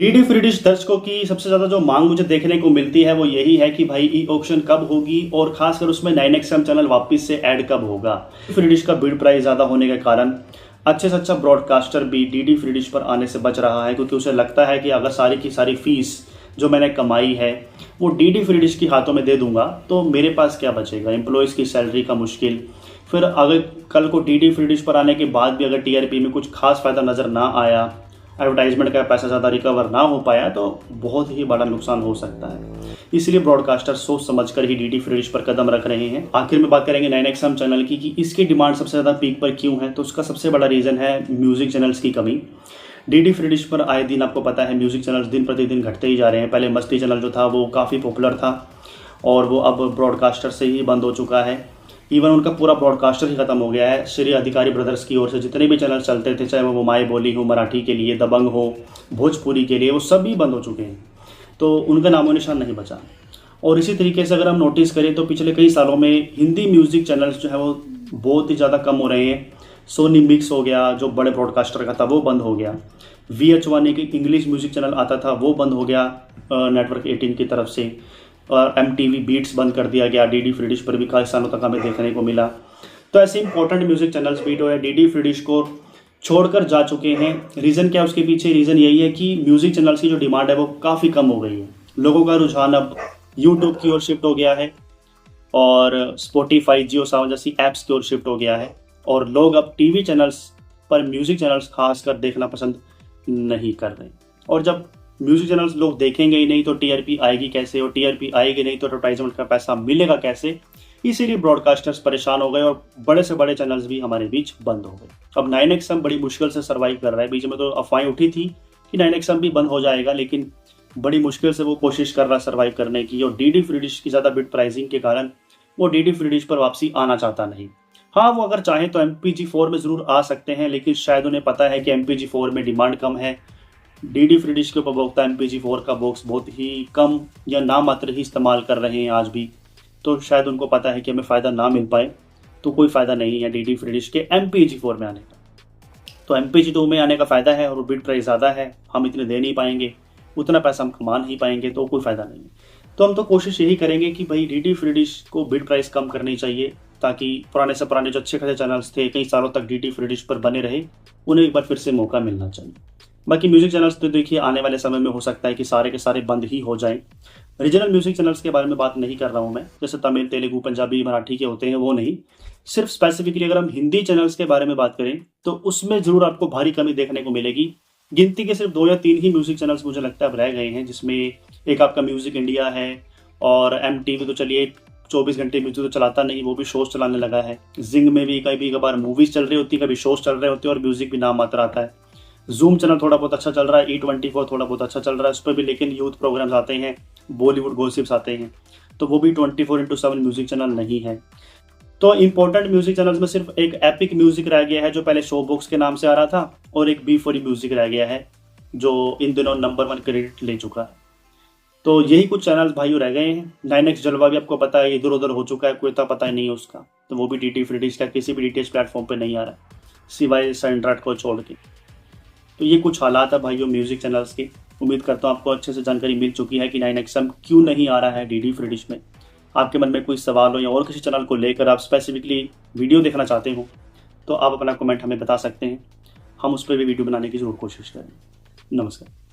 DD free dish दर्शकों की सबसे ज्यादा जो मांग मुझे देखने को मिलती है वो यही है कि भाई ई ऑक्शन कब होगी और खासकर उसमें 9XM चैनल वापस से ऐड कब होगा। फ्री डिश का बिड प्राइस ज्यादा होने के कारण अच्छे से अच्छा ब्रॉडकास्टर भी डीडी फ्री डिश पर आने से बच रहा है, क्योंकि उसे लगता है कि अगर सारी की सारी फीस जो मैंने कमाई है वो डीडी फ्री डिश के हाथों में दे दूंगा तो मेरे पास क्या बचेगा। एम्प्लॉयज़ की सैलरी का मुश्किल, फिर अगर कल को डीडी फ्री डिश पर आने के बाद भी अगर टीआरपी में कुछ खास फायदा नज़र ना आया, एडवर्टाइजमेंट का पैसा ज़्यादा रिकवर ना हो पाया तो बहुत ही बड़ा नुकसान हो सकता है। इसलिए ब्रॉडकास्टर सोच समझकर ही डीडी फ्री डिश पर कदम रख रहे हैं। आखिर में बात करेंगे 9XM चैनल की कि इसकी डिमांड सबसे ज़्यादा पीक पर क्यों है, तो उसका सबसे बड़ा रीज़न है म्यूज़िक चैनल्स की कमी। डीडी फ्री डिश पर आए दिन आपको पता है म्यूज़िक चैनल्स दिन प्रतिदिन घटते ही जा रहे हैं। पहले मस्ती चैनल जो था वो काफ़ी पॉपुलर था और वो अब ब्रॉडकास्टर से ही बंद हो चुका है। इवन उनका पूरा ब्रॉडकास्टर ही खत्म हो गया है। श्री अधिकारी ब्रदर्स की ओर से जितने भी चैनल चलते थे, चाहे वो माई बोली हो मराठी के लिए, दबंग हो भोजपुरी के लिए, वो सभी बंद हो चुके हैं, तो उनका नामो निशान नहीं बचा। और इसी तरीके से अगर हम नोटिस करें तो पिछले कई सालों में हिंदी म्यूज़िक चैनल्स जो है वो बहुत ही ज़्यादा कम हो रहे हैं। सोनी मिक्स हो गया जो बड़े ब्रॉडकास्टर का था वो बंद हो गया। VH1 एक इंग्लिश म्यूज़िक चैनल आता था वो बंद हो गया नेटवर्क 18 की तरफ से, और MTV बीट्स बंद कर दिया गया। डीडी फ्री डिश पर भी काफ़ी सालों तक हमें देखने को मिला। तो ऐसे इंपॉर्टेंट म्यूज़िक चैनल्स भी जो है डीडी फ्री डिश को छोड़कर जा चुके हैं। रीज़न क्या है उसके पीछे? रीज़न यही है कि म्यूज़िक चैनल्स की जो डिमांड है वो काफ़ी कम हो गई है। लोगों का रुझान अब यूट्यूब की ओर शिफ्ट हो गया है और स्पॉटिफाई, जियो सावन जैसी ऐप्स की ओर शिफ्ट हो गया है, और लोग अब टीवी चैनल्स पर म्यूज़िक चैनल्स खासकर देखना पसंद नहीं कर रहे। और जब म्यूज़िक चैनल्स लोग देखेंगे ही नहीं तो टीआरपी आएगी कैसे, और टीआरपी आएगी नहीं तो एडवर्टाइजमेंट का पैसा मिलेगा कैसे। इसीलिए ब्रॉडकास्टर्स परेशान हो गए और बड़े से बड़े चैनल्स भी हमारे बीच बंद हो गए। अब 9XM बड़ी मुश्किल से सर्वाइव कर रहा है। बीच में तो अफवाहें उठी थी कि 9XM भी बंद हो जाएगा, लेकिन बड़ी मुश्किल से वो कोशिश कर रहा है सर्वाइव करने की, और डीडी फ्री डिश की ज़्यादा बिड प्राइसिंग के कारण वो डीडी फ्री डिश पर वापसी आना चाहता नहीं। हाँ, वो अगर चाहें तो MPG4 में ज़रूर आ सकते हैं, लेकिन शायद उन्हें पता है कि MPG4 में डिमांड कम है। डीडी फ्री डिश के उपभोक्ता MPG4 का बॉक्स बहुत ही कम या नामात्र ही इस्तेमाल कर रहे हैं आज भी, तो शायद उनको पता है कि हमें फ़ायदा ना मिल पाए, तो कोई फ़ायदा नहीं है डीडी फ्री डिश के MPG4 में आने का। तो MPG2 में आने का फ़ायदा है और बिड प्राइस ज़्यादा है, हम इतने दे नहीं पाएंगे, उतना पैसा हम कमा नहीं पाएंगे, तो कोई फ़ायदा नहीं है। तो हम तो कोशिश यही करेंगे कि भाई डीडी फ्री डिश को बिड प्राइस कम करनी चाहिए, ताकि पुराने से पुराने जो अच्छे खासे चैनल्स थे कई सालों तक डीडी फ्री डिश पर बने रहे, उन्हें एक बार फिर से मौका मिलना चाहिए। बाकी म्यूज़िक चैनल्स तो देखिए आने वाले समय में हो सकता है कि सारे के सारे बंद ही हो जाएं। रीजनल म्यूज़िक चैनल्स के बारे में बात नहीं कर रहा हूं मैं, जैसे तमिल, तेलुगु, पंजाबी, मराठी के होते हैं वो नहीं। सिर्फ स्पेसिफिकली अगर हम हिंदी चैनल्स के बारे में बात करें तो उसमें ज़रूर आपको भारी कमी देखने को मिलेगी। गिनती के सिर्फ 2 या 3 ही म्यूज़िक चैनल्स मुझे लगता है अब रह गए हैं, जिसमें एक आपका म्यूज़िक इंडिया है, और MTV तो चलिए 24 घंटे म्यूज़िक तो चलाता नहीं, वो भी शोज चलाने लगा है। जिंग में भी कभी कभार मूवीज़ चल रही होती है, कभी शोज चल रहे होते हैं और म्यूज़िक भी नाम मात्र आता है। जूम चैनल थोड़ा बहुत अच्छा चल रहा है, E24 थोड़ा बहुत अच्छा चल रहा है, उस पर भी लेकिन यूथ प्रोग्राम्स आते हैं, बॉलीवुड गॉसिप्स आते हैं, तो वो भी 24/7 म्यूज़िक चैनल नहीं है। तो इंपॉर्टेंट म्यूज़िक चैनल्स में सिर्फ एक एपिक म्यूज़िक रह गया है जो पहले शो बॉक्स के नाम से आ रहा था, और एक B4E म्यूज़िक रह गया है जो इन दिनों नंबर 1 क्रेडिट ले चुका है। तो यही कुछ चैनल्स भाइयों रह गए हैं। 9X जलवा भी आपको पता है इधर उधर हो चुका है, कोई इतना पता ही नहीं है उसका, तो वो भी डीडी फ्री डिश का किसी भी DTH प्लेटफॉर्म पे नहीं आ रहा सिवाय सनड्राट को छोड़ के। तो ये कुछ हालात है भाइयों म्यूज़िक चैनल्स के। उम्मीद करता हूँ आपको अच्छे से जानकारी मिल चुकी है कि 9XM क्यों नहीं आ रहा है डीडी फ्री डिश में। आपके मन में कोई सवाल हो या और किसी चैनल को लेकर आप स्पेसिफिकली वीडियो देखना चाहते हो तो आप अपना कमेंट हमें बता सकते हैं, हम उस पर भी वीडियो बनाने की ज़रूर कोशिश करें। नमस्कार।